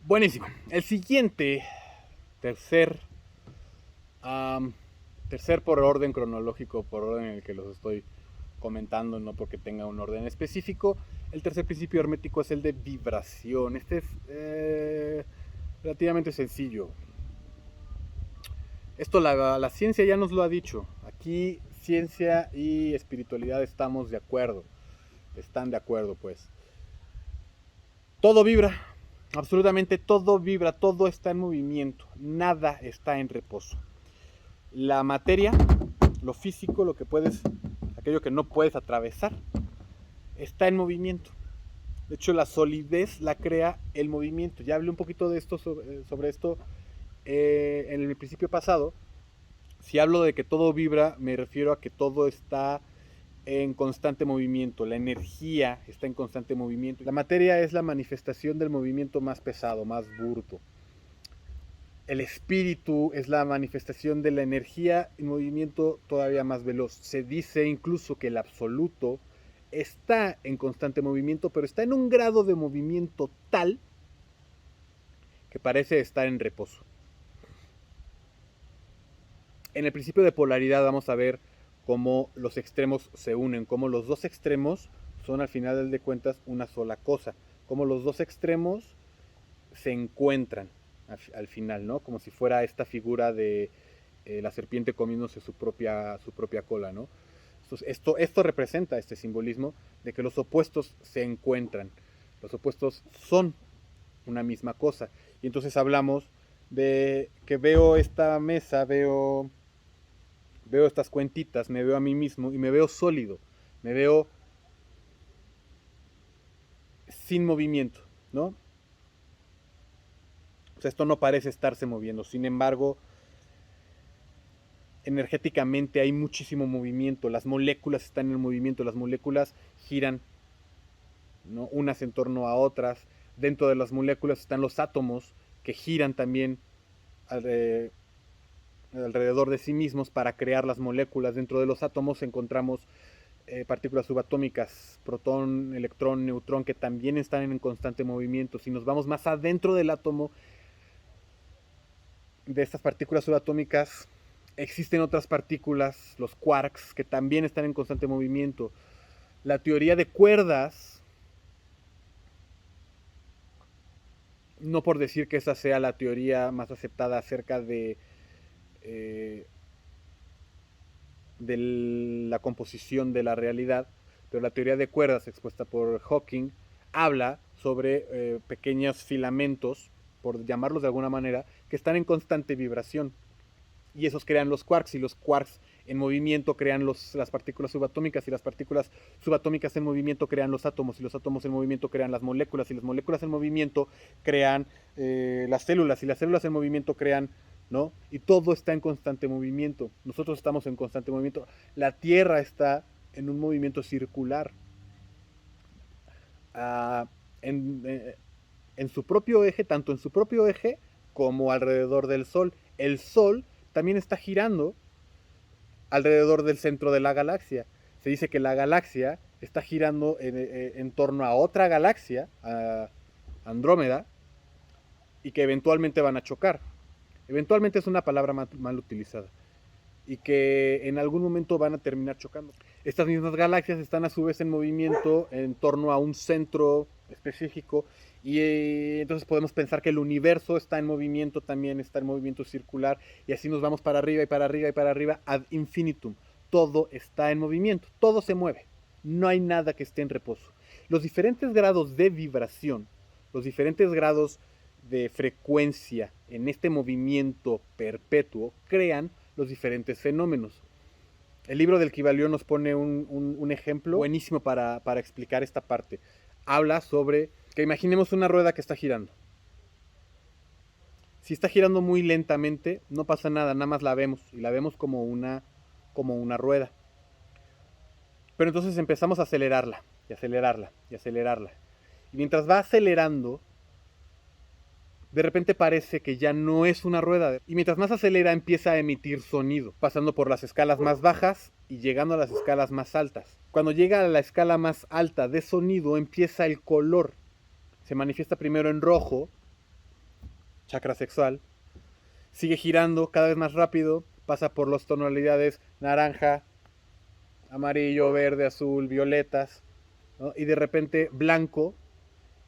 Buenísimo. El siguiente, tercer, tercer por orden cronológico, por orden en el que los estoy comentando, no porque tenga un orden específico. El tercer principio hermético es el de vibración. Este es relativamente sencillo. Esto la ciencia ya nos lo ha dicho. Aquí ciencia y espiritualidad estamos de acuerdo. Están de acuerdo, pues. Todo vibra. Absolutamente todo vibra. Todo está en movimiento. Nada está en reposo. La materia, lo físico, lo que puedes, aquello que no puedes atravesar, está en movimiento. De hecho, la solidez la crea el movimiento. Ya hablé un poquito de esto sobre esto en el principio pasado. Si hablo de que todo vibra, me refiero a que todo está en constante movimiento. La energía está en constante movimiento. La materia es la manifestación del movimiento más pesado, más burdo. El espíritu es la manifestación de la energía en movimiento todavía más veloz. Se dice incluso que el absoluto está en constante movimiento, pero está en un grado de movimiento tal que parece estar en reposo. En el principio de polaridad vamos a ver cómo los extremos se unen, cómo los dos extremos son al final de cuentas una sola cosa, cómo los dos extremos se encuentran al final, ¿no? Como si fuera esta figura de la serpiente comiéndose su propia cola, ¿no? Esto representa este simbolismo de que los opuestos se encuentran, los opuestos son una misma cosa. Y entonces hablamos de que veo esta mesa, veo estas cuentitas, me veo a mí mismo y me veo sólido, me veo sin movimiento, ¿no? O sea, esto no parece estarse moviendo, sin embargo, energéticamente hay muchísimo movimiento, las moléculas están en movimiento, las moléculas giran, ¿no? Unas en torno a otras, dentro de las moléculas están los átomos que giran también alrededor de sí mismos para crear las moléculas. Dentro de los átomos encontramos partículas subatómicas, protón, electrón, neutrón, que también están en constante movimiento. Si nos vamos más adentro del átomo, de estas partículas subatómicas, existen otras partículas, los quarks, que también están en constante movimiento. La teoría de cuerdas, no por decir que esa sea la teoría más aceptada acerca de la composición de la realidad, pero la teoría de cuerdas expuesta por Hawking habla sobre pequeños filamentos, por llamarlos de alguna manera, que están en constante vibración. Y esos crean los quarks, y los quarks en movimiento crean las partículas subatómicas, y las partículas subatómicas en movimiento crean los átomos, y los átomos en movimiento crean las moléculas, y las moléculas en movimiento crean las células, y las células en movimiento crean, ¿no? Y todo está en constante movimiento. Nosotros estamos en constante movimiento. La Tierra está en un movimiento circular. Uh, en, en su propio eje, tanto en su propio eje como alrededor del Sol. El Sol también está girando alrededor del centro de la galaxia. Se dice que la galaxia está girando en torno a otra galaxia, a Andrómeda, y que eventualmente van a chocar. Eventualmente es una palabra mal utilizada. Y que en algún momento van a terminar chocando. Estas mismas galaxias están a su vez en movimiento en torno a un centro específico, y entonces podemos pensar que el universo está en movimiento, también está en movimiento circular, y así nos vamos para arriba y para arriba y para arriba ad infinitum. Todo está en movimiento, todo se mueve, no hay nada que esté en reposo. Los diferentes grados de vibración, los diferentes grados de frecuencia en este movimiento perpetuo crean los diferentes fenómenos. El libro del Kybalión nos pone un ejemplo buenísimo para explicar esta parte. Habla sobre que imaginemos una rueda que está girando. Si está girando muy lentamente, no pasa nada, nada más la vemos, y la vemos como una rueda. Pero entonces empezamos a acelerarla, y acelerarla, y acelerarla. Y mientras va acelerando, de repente parece que ya no es una rueda. Y mientras más acelera, empieza a emitir sonido, pasando por las escalas más bajas y llegando a las escalas más altas. Cuando llega a la escala más alta de sonido, empieza el color. Se manifiesta primero en rojo, chakra sexual, sigue girando cada vez más rápido, pasa por las tonalidades naranja, amarillo, verde, azul, violetas, ¿no? Y de repente blanco,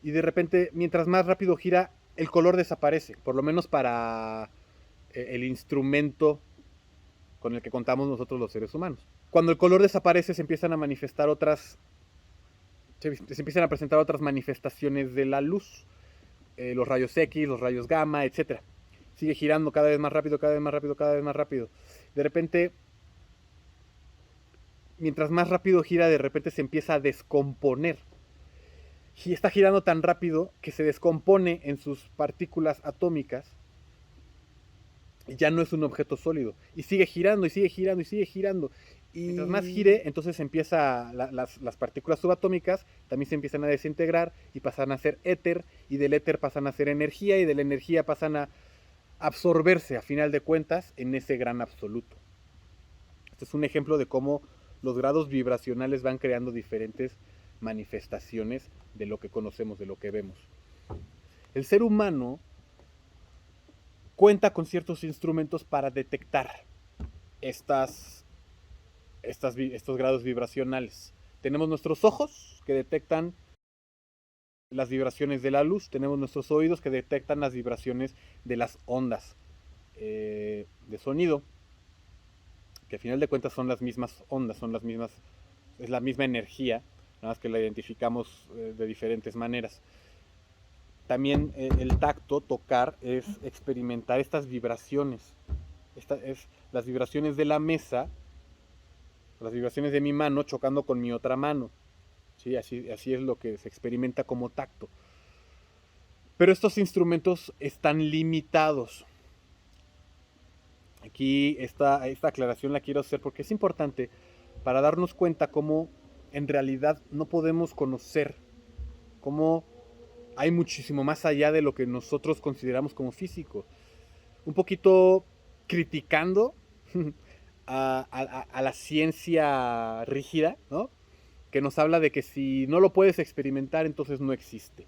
y de repente mientras más rápido gira, el color desaparece, por lo menos para el instrumento con el que contamos nosotros los seres humanos. Cuando el color desaparece se empiezan a manifestar se empiezan a presentar otras manifestaciones de la luz, los rayos X, los rayos gamma, etcétera. Sigue girando cada vez más rápido, cada vez más rápido, cada vez más rápido. De repente, mientras más rápido gira, de repente se empieza a descomponer. Y está girando tan rápido que se descompone en sus partículas atómicas y ya no es un objeto sólido. Y sigue girando, y sigue girando, y sigue girando. Y mientras más gire, entonces las partículas subatómicas también se empiezan a desintegrar y pasan a ser éter, y del éter pasan a ser energía, y de la energía pasan a absorberse, a final de cuentas, en ese gran absoluto. Este es un ejemplo de cómo los grados vibracionales van creando diferentes manifestaciones de lo que conocemos, de lo que vemos. El ser humano cuenta con ciertos instrumentos para detectar estos grados vibracionales. Tenemos nuestros ojos que detectan las vibraciones de la luz, tenemos nuestros oídos que detectan las vibraciones de las ondas de sonido, que al final de cuentas son las mismas ondas, es la misma energía, nada más que la identificamos de diferentes maneras. También el tacto, tocar, es experimentar estas vibraciones. Las vibraciones de la mesa, las vibraciones de mi mano chocando con mi otra mano. ¿Sí? Así es lo que se experimenta como tacto. Pero estos instrumentos están limitados. Aquí esta aclaración la quiero hacer porque es importante para darnos cuenta cómo en realidad no podemos conocer, cómo hay muchísimo más allá de lo que nosotros consideramos como físico. Un poquito criticando a la ciencia rígida, ¿no? Que nos habla de que si no lo puedes experimentar, entonces no existe.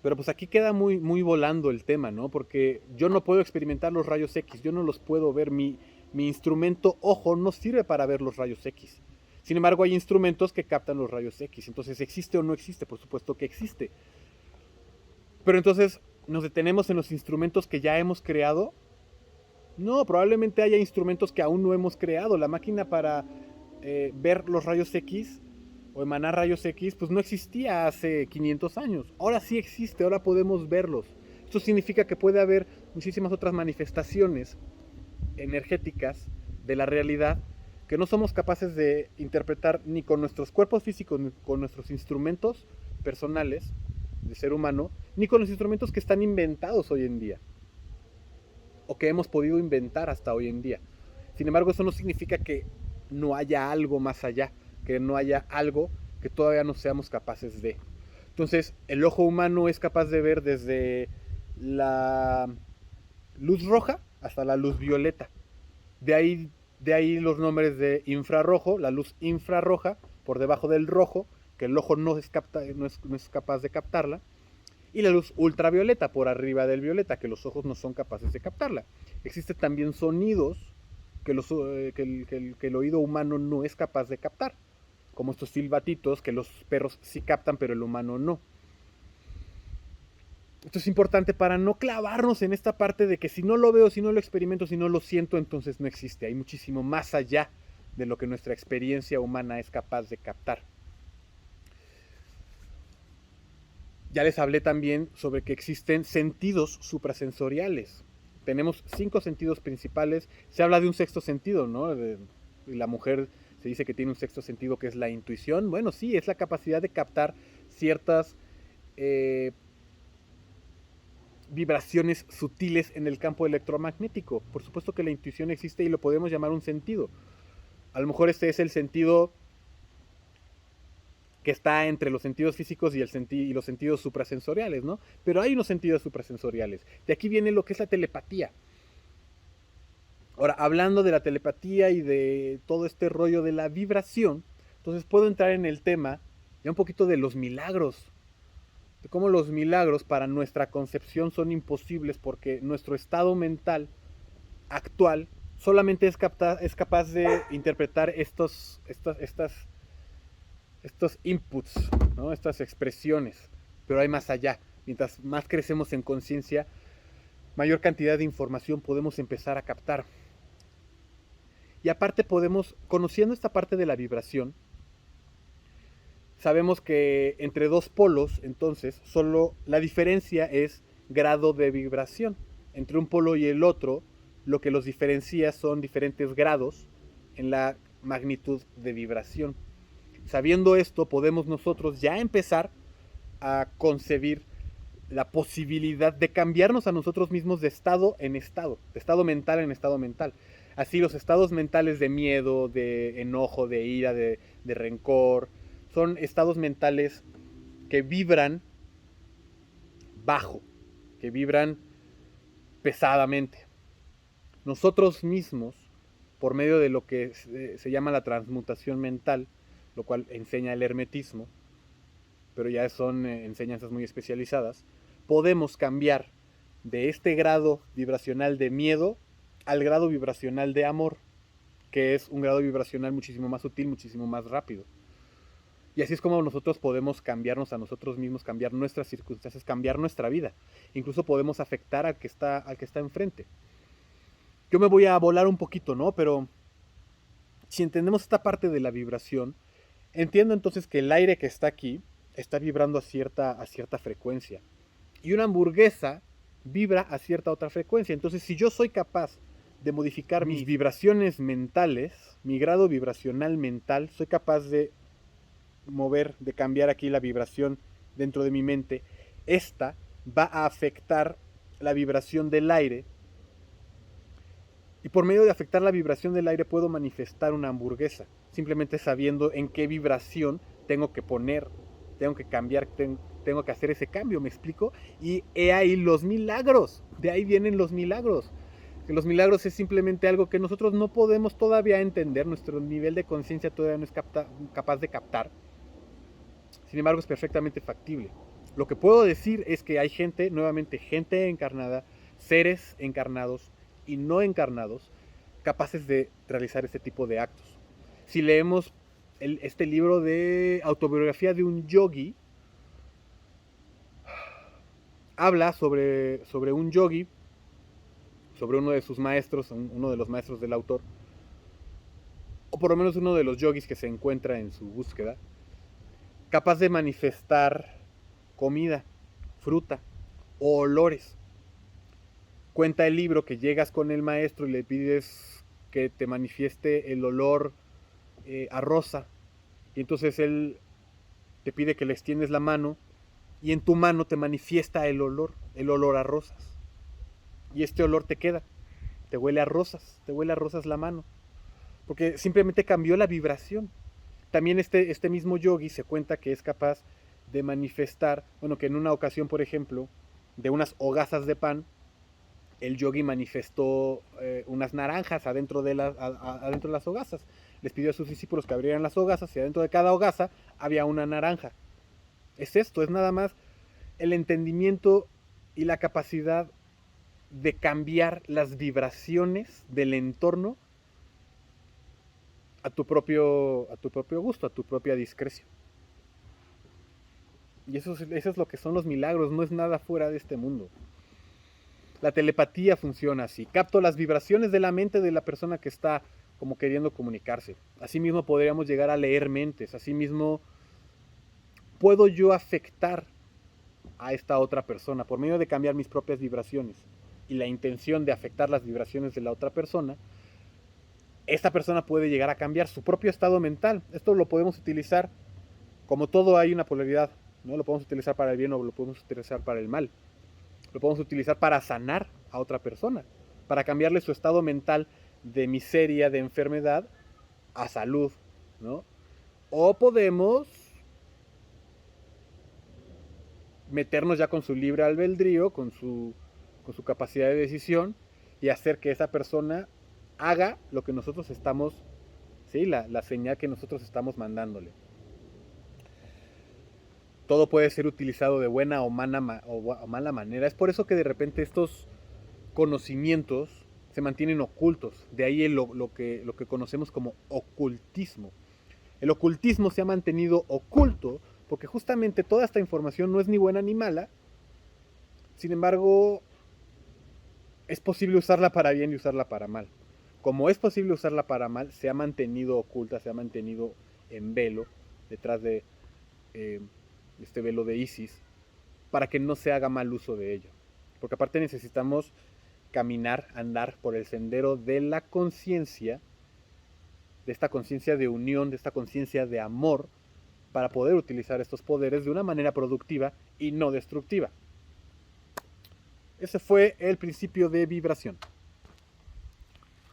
Pero pues aquí queda muy, muy volando el tema, ¿no? Porque yo no puedo experimentar los rayos X, yo no los puedo ver, mi instrumento ojo no sirve para ver los rayos X. Sin embargo, hay instrumentos que captan los rayos X. Entonces, ¿existe o no existe? Por supuesto que existe. Pero entonces, ¿nos detenemos en los instrumentos que ya hemos creado? No, probablemente haya instrumentos que aún no hemos creado. La máquina para ver los rayos X o emanar rayos X, pues no existía hace 500 años. Ahora sí existe, ahora podemos verlos. Esto significa que puede haber muchísimas otras manifestaciones energéticas de la realidad que no somos capaces de interpretar ni con nuestros cuerpos físicos, ni con nuestros instrumentos personales de ser humano, ni con los instrumentos que están inventados hoy en día, o que hemos podido inventar hasta hoy en día. Sin embargo, eso no significa que no haya algo más allá, que no haya algo que todavía no seamos capaces de. Entonces, el ojo humano es capaz de ver desde la luz roja hasta la luz violeta. De ahí los nombres de infrarrojo, la luz infrarroja, por debajo del rojo, que el ojo no es capaz de captarla, y la luz ultravioleta, por arriba del violeta, que los ojos no son capaces de captarla. Existen también sonidos que el oído humano no es capaz de captar, como estos silbatitos que los perros sí captan, pero el humano no. Esto es importante para no clavarnos en esta parte de que si no lo veo, si no lo experimento, si no lo siento, entonces no existe. Hay muchísimo más allá de lo que nuestra experiencia humana es capaz de captar. Ya les hablé también sobre que existen sentidos suprasensoriales. Tenemos 5 sentidos principales. Se habla de un sexto sentido, ¿no? La mujer se dice que tiene un sexto sentido que es la intuición. Bueno, sí, es la capacidad de captar ciertas vibraciones sutiles en el campo electromagnético. Por supuesto que la intuición existe y lo podemos llamar un sentido. A lo mejor este es el sentido que está entre los sentidos físicos y los sentidos suprasensoriales, ¿no? Pero hay unos sentidos suprasensoriales. De aquí viene lo que es la telepatía. Ahora, hablando de la telepatía y de todo este rollo de la vibración, entonces puedo entrar en el tema ya un poquito de los milagros. de cómo los milagros para nuestra concepción son imposibles porque nuestro estado mental actual solamente es capaz de interpretar estos inputs, ¿no? Estas expresiones, pero hay más allá. Mientras más crecemos en conciencia, mayor cantidad de información podemos empezar a captar. Y aparte podemos, conociendo esta parte de la vibración, sabemos que entre dos polos, entonces, solo la diferencia es grado de vibración. Entre un polo y el otro, lo que los diferencia son diferentes grados en la magnitud de vibración. Sabiendo esto, podemos nosotros ya empezar a concebir la posibilidad de cambiarnos a nosotros mismos de estado en estado, de estado mental en estado mental. Así los estados mentales de miedo, de enojo, de ira, de rencor, son estados mentales que vibran bajo, que vibran pesadamente. Nosotros mismos, por medio de lo que se llama la transmutación mental, lo cual enseña el hermetismo, pero ya son enseñanzas muy especializadas, podemos cambiar de este grado vibracional de miedo al grado vibracional de amor, que es un grado vibracional muchísimo más sutil, muchísimo más rápido. Y así es como nosotros podemos cambiarnos a nosotros mismos, cambiar nuestras circunstancias, cambiar nuestra vida. Incluso podemos afectar al que está enfrente. Yo me voy a volar un poquito, ¿no? Pero si entendemos esta parte de la vibración, entiendo entonces que el aire que está aquí está vibrando a cierta frecuencia. Y una hamburguesa vibra a cierta otra frecuencia. Entonces, si yo soy capaz de modificar mis vibraciones mentales, mi grado vibracional mental, soy capaz de mover, de cambiar aquí la vibración dentro de mi mente, esta va a afectar la vibración del aire. Y por medio de afectar la vibración del aire puedo manifestar una hamburguesa, simplemente sabiendo en qué vibración tengo que poner, tengo que cambiar, tengo que hacer ese cambio, ¿me explico? Y he ahí los milagros, de ahí vienen los milagros. Que los milagros es simplemente algo que nosotros no podemos todavía entender, nuestro nivel de conciencia todavía no es capaz de captar. Sin embargo, es perfectamente factible. Lo que puedo decir es que hay gente, nuevamente gente encarnada, seres encarnados y no encarnados, capaces de realizar este tipo de actos. Si leemos este libro de autobiografía de un yogi, habla sobre un yogi, sobre uno de sus maestros, uno de los maestros del autor, o por lo menos uno de los yogis que se encuentra en su búsqueda, capaz de manifestar comida, fruta o olores. Cuenta el libro que llegas con el maestro y le pides que te manifieste el olor a rosa, y entonces él te pide que le extiendes la mano y en tu mano te manifiesta el olor a rosas. Y este olor te queda, te huele a rosas la mano, porque simplemente cambió la vibración. También este mismo yogi se cuenta que es capaz de manifestar, bueno, que en una ocasión, por ejemplo, de unas hogazas de pan, el yogi manifestó unas naranjas adentro de las hogazas. Les pidió a sus discípulos que abrieran las hogazas y adentro de cada hogaza había una naranja. Es esto, es nada más el entendimiento y la capacidad de cambiar las vibraciones del entorno a tu propio gusto, a tu propia discreción. Y eso es lo que son los milagros, no es nada fuera de este mundo. La telepatía funciona así. Capto las vibraciones de la mente de la persona que está como queriendo comunicarse. Asimismo podríamos llegar a leer mentes. Asimismo puedo yo afectar a esta otra persona por medio de cambiar mis propias vibraciones y la intención de afectar las vibraciones de la otra persona. Esta persona puede llegar a cambiar su propio estado mental. Esto lo podemos utilizar, como todo hay una polaridad, ¿no? Lo podemos utilizar para el bien o lo podemos utilizar para el mal. Lo podemos utilizar para sanar a otra persona, para cambiarle su estado mental de miseria, de enfermedad, a salud, ¿no? O podemos meternos ya con su libre albedrío, con su capacidad de decisión y hacer que esa persona haga lo que nosotros estamos, ¿sí? La señal que nosotros estamos mandándole. todo puede ser utilizado de buena o mala manera. Es por eso que de repente estos conocimientos se mantienen ocultos. De ahí lo que conocemos como ocultismo. El ocultismo se ha mantenido oculto porque justamente toda esta información no es ni buena ni mala. Sin embargo, es posible usarla para bien y usarla para mal. Como es posible usarla para mal, se ha mantenido oculta, se ha mantenido en velo, detrás de este velo de Isis, para que no se haga mal uso de ello. Porque aparte necesitamos caminar, andar por el sendero de la conciencia, de esta conciencia de unión, de esta conciencia de amor, para poder utilizar estos poderes de una manera productiva y no destructiva. Ese fue el principio de vibración.